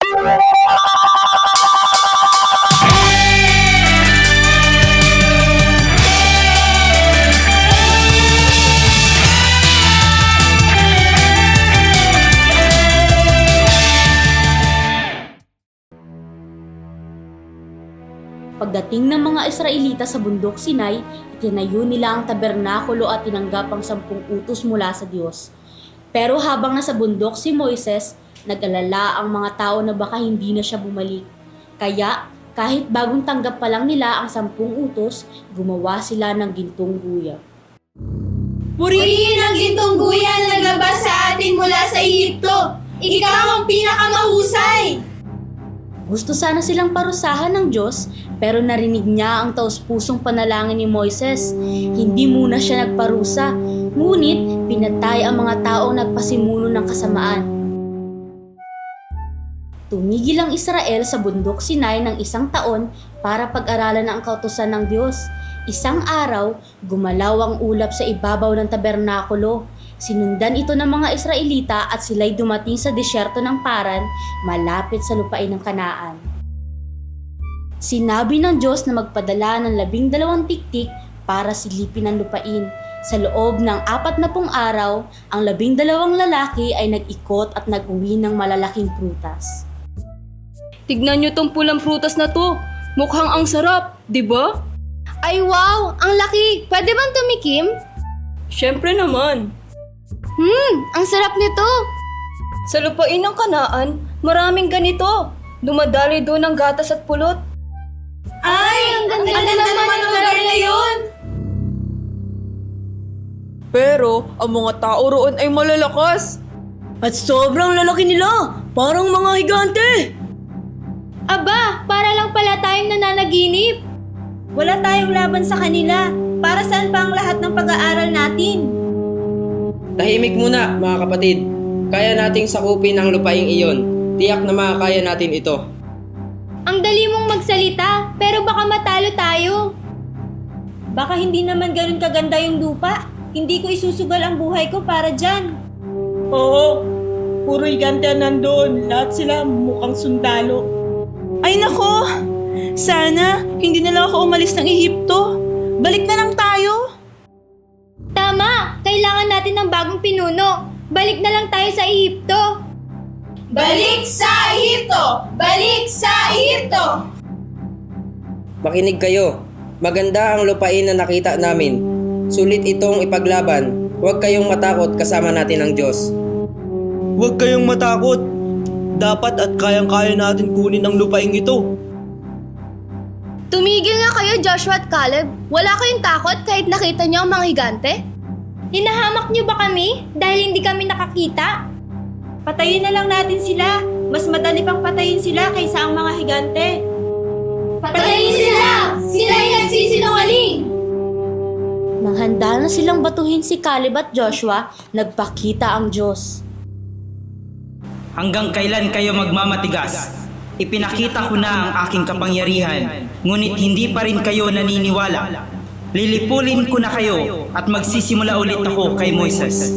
Pagdating ng mga Israelita sa bundok Sinai, itinayo nila ang tabernakulo at tinanggap ang 10 utos mula sa Diyos. Pero habang nasa bundok si Moises, nag-alala ang mga tao na baka hindi na siya bumalik. Kaya, kahit bagong tanggap pa lang nila ang 10 utos, gumawa sila ng gintong guya. Purihin ang gintong guya na naglabas sa atin mula sa Ehipto. Ikaw ang pinakamahusay! Gusto sana silang parusahan ng Diyos, pero narinig niya ang taos-pusong panalangin ni Moises. Hindi muna siya nagparusa, ngunit pinatay ang mga taong nagpasimuno ng kasamaan. Tumigil ang Israel sa bundok Sinai ng 1 taon para pag-aralan ang kautusan ng Diyos. Isang araw, gumalaw ang ulap sa ibabaw ng tabernakulo. Sinundan ito ng mga Israelita at sila'y dumating sa disyerto ng Paran, malapit sa lupain ng Kanaan. Sinabi ng Diyos na magpadala ng 12 tiktik para silipin ang lupain. Sa loob ng 40 araw, ang 12 lalaki ay nag-ikot at nag-uwi ng malalaking prutas. Tignan niyo tong pulang prutas na to. Mukhang ang sarap, di ba? Ay wow! Ang laki! Pwede bang tumikim? Siyempre naman. Ang sarap nito! Sa lupain ng Kanaan, maraming ganito. Dumadali doon ang gatas at pulot. Ay! Ang ganda naman ng lugar na yun! Pero ang mga tao roon ay malalakas. At sobrang lalaki nila, parang mga higante. Aba! Para lang pala tayong nananaginip! Wala tayong laban sa kanila. Para saan pa ang lahat ng pag-aaral natin? Tahimik muna, mga kapatid. Kaya nating sakupin ang lupaing iyon. Tiyak na makakaya natin ito. Ang dali mong magsalita, pero baka matalo tayo. Baka hindi naman ganun kaganda yung lupa. Hindi ko isusugal ang buhay ko para dyan. Oo, puro higante nandun. Lahat sila mukhang sundalo. Ay nako! Sana hindi na lang ako umalis ng Ehipto. Balik na lang tayo. Tama! Kailangan natin ng bagong pinuno. Balik na lang tayo sa Ehipto. Balik sa Ehipto! Balik sa Ehipto! Makinig kayo. Maganda ang lupain na nakita namin. Sulit itong ipaglaban. Huwag kayong matakot, kasama natin ang Diyos. Huwag kayong matakot. Dapat at kayang-kaya natin kunin ang lupaing ito. Tumigil nga kayo, Joshua at Caleb. Wala kayong takot kahit nakita niyo ang mga higante? Hinahamak niyo ba kami dahil hindi kami nakakita? Patayin na lang natin sila. Mas madali pang patayin sila kaysa ang mga higante. Patayin sila! Sila ay nagsisinungaling! Nang handa na silang batuhin si Caleb at Joshua, nagpakita ang Diyos. Hanggang kailan kayo magmamatigas? Ipinakita ko na ang aking kapangyarihan, ngunit hindi pa rin kayo naniniwala. Lilipulin ko na kayo at magsisimula ulit ako kay Moises.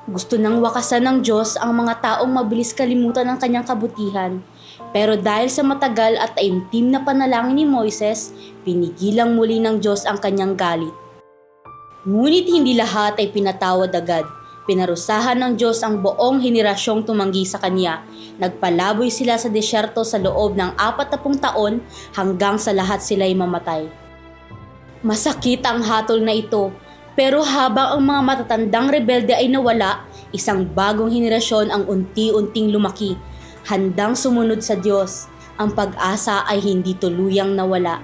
Gusto nang wakasan ng Diyos ang mga taong mabilis kalimutan ng kanyang kabutihan. Pero dahil sa matagal at taimtim na panalangin ni Moises, pinigilang muli ng Diyos ang kanyang galit. Ngunit hindi lahat ay pinatawad agad. Pinarusahan ng Diyos ang buong henerasyong tumanggi sa Kanya. Nagpalaboy sila sa disyerto sa loob ng 40 taon hanggang sa lahat sila'y mamatay. Masakit ang hatol na ito, pero habang ang mga matatandang rebelde ay nawala, isang bagong henerasyon ang unti-unting lumaki. Handang sumunod sa Diyos, ang pag-asa ay hindi tuluyang nawala.